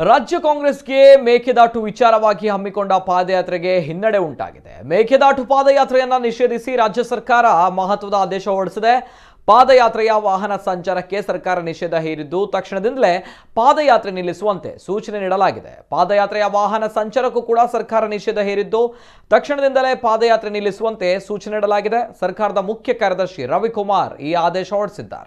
ರಾಜ್ಯ ಕಾಂಗ್ರೆಸ್ಗೆ ಮೇಕೆದಾಟು ವಿಚಾರವಾಗಿ ಹಮ್ಮಿಕೊಂಡ ಪಾದಯಾತ್ರೆಗೆ ಹಿನ್ನಡೆ ಉಂಟಾಗಿದೆ. ಮೇಕೆದಾಟು ಪಾದಯಾತ್ರೆಯನ್ನ ನಿಷೇಧಿಸಿ ರಾಜ್ಯ ಸರ್ಕಾರ ಮಹತ್ವದ ಆದೇಶ ಹೊರಡಿಸಿದೆ. ಪಾದಯಾತ್ರೆಯ ವಾಹನ ಸಂಚಾರಕ್ಕೆ ಸರ್ಕಾರ ನಿಷೇಧ ಹೇರಿದ್ದು ತಕ್ಷಣದಿಂದಲೇ ಪಾದಯಾತ್ರೆ ನಿಲ್ಲಿಸುವಂತೆ ಸೂಚನೆ ನೀಡಲಾಗಿದೆ. ಪಾದಯಾತ್ರೆಯ ವಾಹನ ಸಂಚಾರಕ್ಕೂ ಕೂಡ ಸರ್ಕಾರ ನಿಷೇಧ ಹೇರಿದ್ದು ತಕ್ಷಣದಿಂದಲೇ ಪಾದಯಾತ್ರೆ ನಿಲ್ಲಿಸುವಂತೆ ಸೂಚನೆ ನೀಡಲಾಗಿದೆ. ಸರ್ಕಾರದ ಮುಖ್ಯ ಕಾರ್ಯದರ್ಶಿ ರವಿಕುಮಾರ್ ಈ ಆದೇಶ ಹೊರಡಿಸಿದ್ದಾರೆ.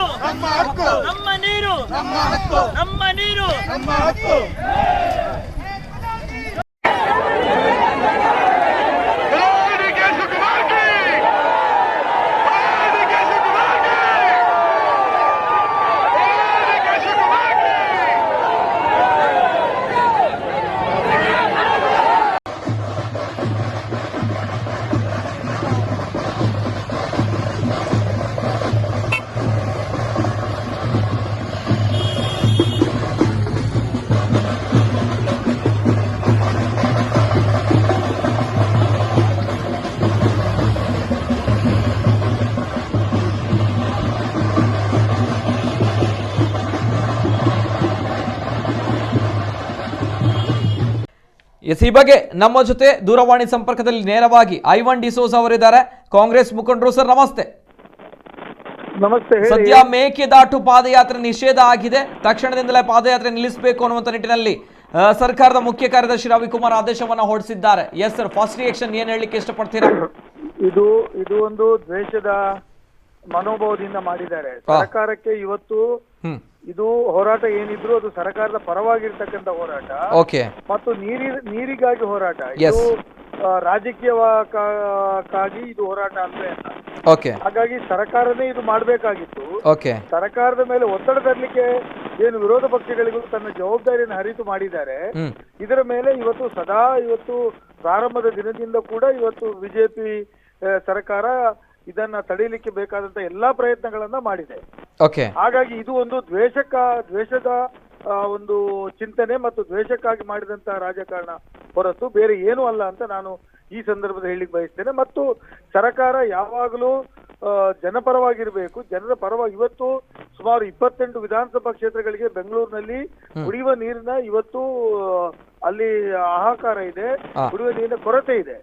ಈ ಬಗ್ಗೆ ನಮ್ಮ ಜೊತೆ ದೂರವಾಣಿ ಸಂಪರ್ಕದಲ್ಲಿ ನೇರವಾಗಿ ಐವನ್ ಡಿಸೋಜ್ ಅವರಿದ್ದಾರೆ, ಕಾಂಗ್ರೆಸ್ ಮುಖಂಡರು. ಸರ್ ನಮಸ್ತೆ. ನಮಸ್ತೆ. ಸದ್ಯ ಮೇಕೆದಾಟು ಪಾದಯಾತ್ರೆ ನಿಷೇಧ ಆಗಿದೆ, ತಕ್ಷಣದಿಂದಲೇ ಪಾದಯಾತ್ರೆ ನಿಲ್ಲಿಸಬೇಕು ಅನ್ನುವಂತ ನಿಟ್ಟಿನಲ್ಲಿ ಸರ್ಕಾರದ ಮುಖ್ಯ ಕಾರ್ಯದರ್ಶಿ ರವಿಕುಮಾರ್ ಆದೇಶವನ್ನ ಹೊರಡಿಸಿದ್ದಾರೆ. ಎಸ್ ಸರ್, ಫಸ್ಟ್ ರಿಯಾಕ್ಷನ್ ಏನ್ ಹೇಳಲಿಕ್ಕೆ ಇಷ್ಟಪಡ್ತೀರಾ? ಇದು ಒಂದು ದ್ವೇಷದ ಮನೋಭಾವದಿಂದ ಮಾಡಿದ್ದಾರೆ. ಸರ್ಕಾರಕ್ಕೆ ಇವತ್ತು ಇದು ಹೋರಾಟ ಏನಿದ್ರು ಅದು ಸರ್ಕಾರದ ಪರವಾಗಿರ್ತಕ್ಕಂಥ ಹೋರಾಟ ಮತ್ತು ನೀರಿಗಾಗಿ ಹೋರಾಟ. ಇದು ರಾಜಕೀಯಕ್ಕಾಗಿ ಇದು ಹೋರಾಟ ಅಂದ್ರೆ ಅಲ್ಲ. ಹಾಗಾಗಿ ಸರ್ಕಾರನೇ ಇದು ಮಾಡಬೇಕಾಗಿತ್ತು. ಸರ್ಕಾರದ ಮೇಲೆ ಒತ್ತಡ ತರಲಿಕ್ಕೆ ಏನು ವಿರೋಧ ಪಕ್ಷಗಳಿಗೂ ತನ್ನ ಜವಾಬ್ದಾರಿಯನ್ನು ಹರಿತು ಮಾಡಿದ್ದಾರೆ. ಇದರ ಮೇಲೆ ಇವತ್ತು ಪ್ರಾರಂಭದ ದಿನದಿಂದ ಕೂಡ ಇವತ್ತು ಬಿಜೆಪಿ ಸರ್ಕಾರ ಇದನ್ನ ತಡೆಯಲಿಕ್ಕೆ ಬೇಕಾದಂತ ಎಲ್ಲಾ ಪ್ರಯತ್ನಗಳನ್ನ ಮಾಡಿದೆ. ಹಾಗಾಗಿ ಇದು ಒಂದು ದ್ವೇಷದ ಒಂದು ಚಿಂತನೆ ಮತ್ತು ದ್ವೇಷಕ್ಕಾಗಿ ಮಾಡಿದಂತ ರಾಜಕಾರಣ ಹೊರತು ಬೇರೆ ಏನೂ ಅಲ್ಲ ಅಂತ ನಾನು ಈ ಸಂದರ್ಭದಲ್ಲಿ ಹೇಳಿಕ್ ಬಯಸ್ತೇನೆ. ಮತ್ತು ಸರ್ಕಾರ ಯಾವಾಗಲೂ ಜನಪರವಾಗಿರ್ಬೇಕು, ಜನರ ಪರವಾಗಿ. ಇವತ್ತು ಸುಮಾರು 28 ವಿಧಾನಸಭಾ ಕ್ಷೇತ್ರಗಳಿಗೆ ಬೆಂಗಳೂರಿನಲ್ಲಿ ಕುಡಿಯುವ ನೀರಿನ ಇವತ್ತು ಅಲ್ಲಿ ಹಾಹಾಕಾರ ಇದೆ, ಕುಡಿಯುವ ನೀರಿನ ಕೊರತೆ ಇದೆ.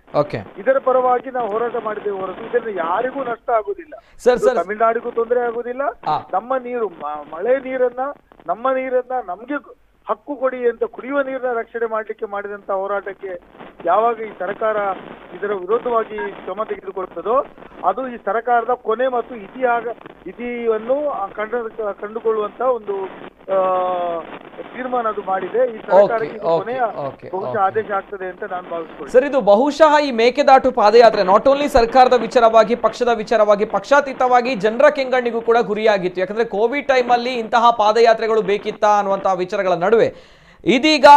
ಇದರ ಪರವಾಗಿ ನಾವು ಹೋರಾಟ ಮಾಡಿದ್ದೇವೆ ಹೊರತು ಇದರಿಂದ ಯಾರಿಗೂ ನಷ್ಟ ಆಗುದಿಲ್ಲ. ತಮಿಳುನಾಡಿಗೂ ತೊಂದರೆ ಆಗುದಿಲ್ಲ. ನಮ್ಮ ನೀರು, ಮಳೆ ನೀರನ್ನ, ನಮ್ಮ ನೀರನ್ನ ನಮ್ಗೆ ಹಕ್ಕು ಕೊಡಿ ಅಂತ ಕುಡಿಯುವ ನೀರನ್ನ ರಕ್ಷಣೆ ಮಾಡ್ಲಿಕ್ಕೆ ಮಾಡಿದಂತ ಹೋರಾಟಕ್ಕೆ ಯಾವಾಗ ಈ ಸರ್ಕಾರ ಇದರ ವಿರೋಧವಾಗಿ ಕ್ರಮ ತೆಗೆದುಕೊಳ್ತದೋ ಅದು ಈ ಸರ್ಕಾರದ ಕೊನೆ ಮತ್ತು ಇತಿಯನ್ನು ಕಂಡುಕೊಳ್ಳುವಂತ ಒಂದು ತೀರ್ಮಾನ ಅದು ಮಾಡಿದೆ. ಈ ಸರ್ಕಾರಕ್ಕೆ ಕೊನೆಯ ಬಹುಶಃ ಆದೇಶ ಆಗ್ತದೆ ಅಂತ ನಾನು ಭಾವಿಸ್ತೀನಿ. ಸರ್, ಇದು ಬಹುಶಃ ಈ ಮೇಕೆದಾಟು ಪಾದಯಾತ್ರೆ ನಾಟ್ ಓನ್ಲಿ ಸರ್ಕಾರದ ವಿಚಾರವಾಗಿ, ಪಕ್ಷದ ವಿಚಾರವಾಗಿ, ಪಕ್ಷಾತೀತವಾಗಿ ಜನರ ಕೆಂಗಣ್ಣಿಗೂ ಕೂಡ ಗುರಿಯಾಗಿತ್ತು. ಯಾಕಂದ್ರೆ ಕೋವಿಡ್ ಟೈಮ್ ಅಲ್ಲಿ ಇಂತಹ ಪಾದಯಾತ್ರೆಗಳು ಬೇಕಿತ್ತಾ ಅನ್ನುವಂತಹ ವಿಚಾರಗಳ ನಡುವೆ ಇದೀಗ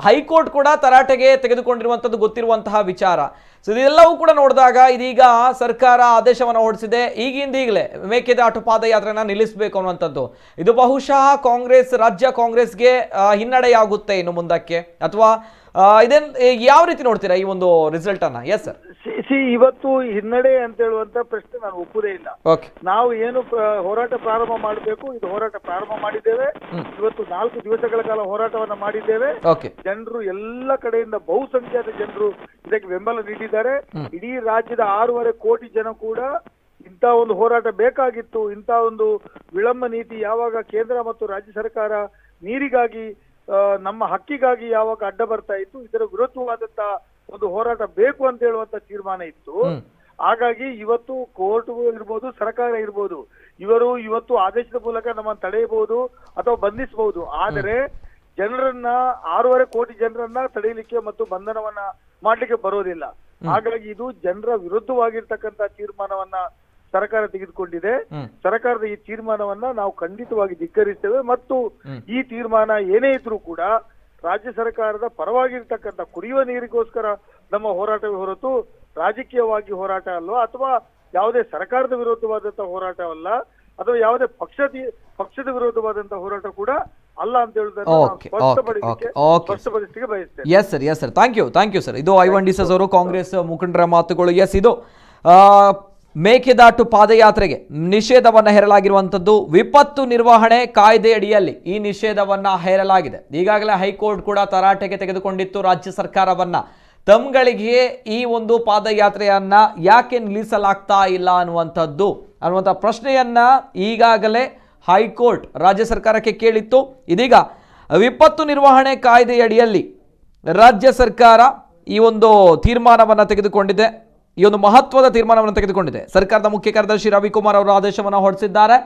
ಹೈಕೋರ್ಟ್ ಕೂಡ ತರಾಟೆಗೆ ತೆಗೆದುಕೊಂಡಿರುವಂತದ್ದು ಗೊತ್ತಿರುವಂತಹ ವಿಚಾರ. ಸೊ ಇದೆಲ್ಲವೂ ಕೂಡ ನೋಡಿದಾಗ ಇದೀಗ ಸರ್ಕಾರ ಆದೇಶವನ್ನು ಹೊರಡಿಸಿದೆ, ಈಗಲೇ ಮೇಕೆದಾಟು ಪಾದಯಾತ್ರೆನ ನಿಲ್ಲಿಸಬೇಕು ಅನ್ನುವಂಥದ್ದು. ಇದು ಬಹುಶಃ ರಾಜ್ಯ ಕಾಂಗ್ರೆಸ್ಗೆ ಹಿನ್ನಡೆಯಾಗುತ್ತೆ ಇನ್ನು ಮುಂದಕ್ಕೆ, ಅಥವಾ ಇದೇನ್ ಯಾವ ರೀತಿ ನೋಡ್ತೀರಾ ಈ ಒಂದು ರಿಸಲ್ಟ್ ಅನ್ನ? Yes sir. ಇವತ್ತು ಹಿನ್ನಡೆ ಅಂತ ಹೇಳುವಂತ ಪ್ರಶ್ನೆ ನಾನು ಒಪ್ಪುದೇ ಇಲ್ಲ. ನಾವು ಏನು ಹೋರಾಟ ಪ್ರಾರಂಭ ಮಾಡಬೇಕು, ಇದು ಹೋರಾಟ ಪ್ರಾರಂಭ ಮಾಡಿದ್ದೇವೆ. ಇವತ್ತು 4 ದಿವಸಗಳ ಕಾಲ ಹೋರಾಟವನ್ನ ಮಾಡಿದ್ದೇವೆ. ಜನರು ಎಲ್ಲ ಕಡೆಯಿಂದ, ಬಹುಸಂಖ್ಯಾತ ಜನರು ಇದಕ್ಕೆ ಬೆಂಬಲ ನೀಡಿದ್ದಾರೆ. ಇಡೀ ರಾಜ್ಯದ 6.5 ಕೋಟಿ ಜನ ಕೂಡ ಇಂಥ ಒಂದು ಹೋರಾಟ ಬೇಕಾಗಿತ್ತು. ಇಂಥ ಒಂದು ವಿಳಂಬ ನೀತಿ ಯಾವಾಗ ಕೇಂದ್ರ ಮತ್ತು ರಾಜ್ಯ ಸರ್ಕಾರ ನೀರಿಗಾಗಿ, ನಮ್ಮ ಹಕ್ಕಿಗಾಗಿ ಯಾವಾಗ ಅಡ್ಡ ಬರ್ತಾ ಇತ್ತು, ಇದರ ವಿರುದ್ಧವಾದಂತ ಒಂದು ಹೋರಾಟ ಬೇಕು ಅಂತ ಹೇಳುವಂತ ತೀರ್ಮಾನ ಇತ್ತು. ಹಾಗಾಗಿ ಇವತ್ತು ಕೋರ್ಟ್ ಇರ್ಬೋದು, ಸರ್ಕಾರ ಇರ್ಬೋದು, ಇವರು ಇವತ್ತು ಆದೇಶದ ಮೂಲಕ ನಮ್ಮನ್ನು ತಡೆಯಬಹುದು ಅಥವಾ ಬಂಧಿಸಬಹುದು. ಆದರೆ ಜನರನ್ನ 6.5 ಕೋಟಿ ಜನರನ್ನ ತಡೆಯಲಿಕ್ಕೆ ಮತ್ತು ಬಂಧನವನ್ನ ಮಾಡ್ಲಿಕ್ಕೆ ಬರೋದಿಲ್ಲ. ಹಾಗಾಗಿ ಇದು ಜನರ ವಿರುದ್ಧವಾಗಿರ್ತಕ್ಕಂಥ ತೀರ್ಮಾನವನ್ನ ಸರ್ಕಾರ ತೆಗೆದುಕೊಂಡಿದೆ. ಸರ್ಕಾರದ ಈ ತೀರ್ಮಾನವನ್ನ ನಾವು ಖಂಡಿತವಾಗಿ ಧಿಕ್ಕರಿಸ್ತೇವೆ. ಮತ್ತು ಈ ತೀರ್ಮಾನ ಏನೇ ಇದ್ರೂ ಕೂಡ ರಾಜ್ಯ ಸರ್ಕಾರದ ಪರವಾಗಿರ್ತಕ್ಕಂಥ ಕುಡಿಯುವ ನೀರಿಗೋಸ್ಕರ ನಮ್ಮ ಹೋರಾಟವೇ ಹೊರತು ರಾಜಕೀಯವಾಗಿ ಹೋರಾಟ ಅಲ್ಲ, ಅಥವಾ ಯಾವುದೇ ಸರ್ಕಾರದ ವಿರೋಧವಾದಂತಹ ಹೋರಾಟವಲ್ಲ, ಅಥವಾ ಯಾವುದೇ ಪಕ್ಷದ ವಿರೋಧವಾದಂತಹ ಹೋರಾಟ ಕೂಡ ಅಲ್ಲ ಅಂತ ಹೇಳುವುದನ್ನು ಸ್ಪಷ್ಟಪಡಿಸಲಿಕ್ಕೆ ಬಯಸ್ತೇನೆ. Yes sir, thank you sir. ಇದು ಐವನ್ ಡಿಸೋಜ್ ಅವರು, ಕಾಂಗ್ರೆಸ್ ಮುಖಂಡರ ಮಾತುಗಳು. ಎಸ್, ಇದು ಮೇಕೆದಾಟು ಪಾದಯಾತ್ರೆಗೆ ನಿಷೇಧವನ್ನು ಹೇರಲಾಗಿರುವಂಥದ್ದು ವಿಪತ್ತು ನಿರ್ವಹಣೆ ಕಾಯ್ದೆ ಅಡಿಯಲ್ಲಿ ಈ ನಿಷೇಧವನ್ನ ಹೇರಲಾಗಿದೆ. ಈಗಾಗಲೇ ಹೈಕೋರ್ಟ್ ಕೂಡ ತರಾಟೆಗೆ ತೆಗೆದುಕೊಂಡಿತ್ತು ರಾಜ್ಯ ಸರ್ಕಾರವನ್ನ. ತಮ್ಗಳಿಗೆ ಈ ಒಂದು ಪಾದಯಾತ್ರೆಯನ್ನ ಯಾಕೆ ನಿಲ್ಲಿಸಲಾಗ್ತಾ ಇಲ್ಲ ಅನ್ನುವಂಥ ಪ್ರಶ್ನೆಯನ್ನ ಈಗಾಗಲೇ ಹೈಕೋರ್ಟ್ ರಾಜ್ಯ ಸರ್ಕಾರಕ್ಕೆ ಕೇಳಿತ್ತು. ಇದೀಗ ವಿಪತ್ತು ನಿರ್ವಹಣೆ ಕಾಯ್ದೆಯಡಿಯಲ್ಲಿ ರಾಜ್ಯ ಸರ್ಕಾರ ಈ ಒಂದು ತೀರ್ಮಾನವನ್ನು ತೆಗೆದುಕೊಂಡಿದೆ. ಈ ಒಂದು ಮಹತ್ವದ ತೀರ್ಮಾನವನ್ನು ತೆಗೆದುಕೊಂಡಿದೆ. ಸರ್ಕಾರದ ಮುಖ್ಯ ಕಾರ್ಯದರ್ಶಿ ರವಿಕುಮಾರ್ ಅವರು ಆದೇಶವನ್ನು ಹೊರಡಿಸಿದ್ದಾರೆ.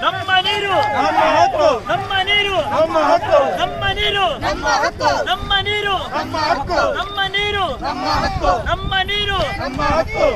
ನಮ್ಮ ನೀರು ನಮ್ಮ ಹಕ್ಕು, ನಮ್ಮ ನೀರು ನಮ್ಮ ಹಕ್ಕು, ನಮ್ಮ ನೀರು ನಮ್ಮ ಹಕ್ಕು, ನಮ್ಮ ನೀರು ನಮ್ಮ ಹಕ್ಕು, ನಮ್ಮ ನೀರು ನಮ್ಮ ಹಕ್ಕು, ನಮ್ಮ ನೀರು ನಮ್ಮ ಹಕ್ಕು.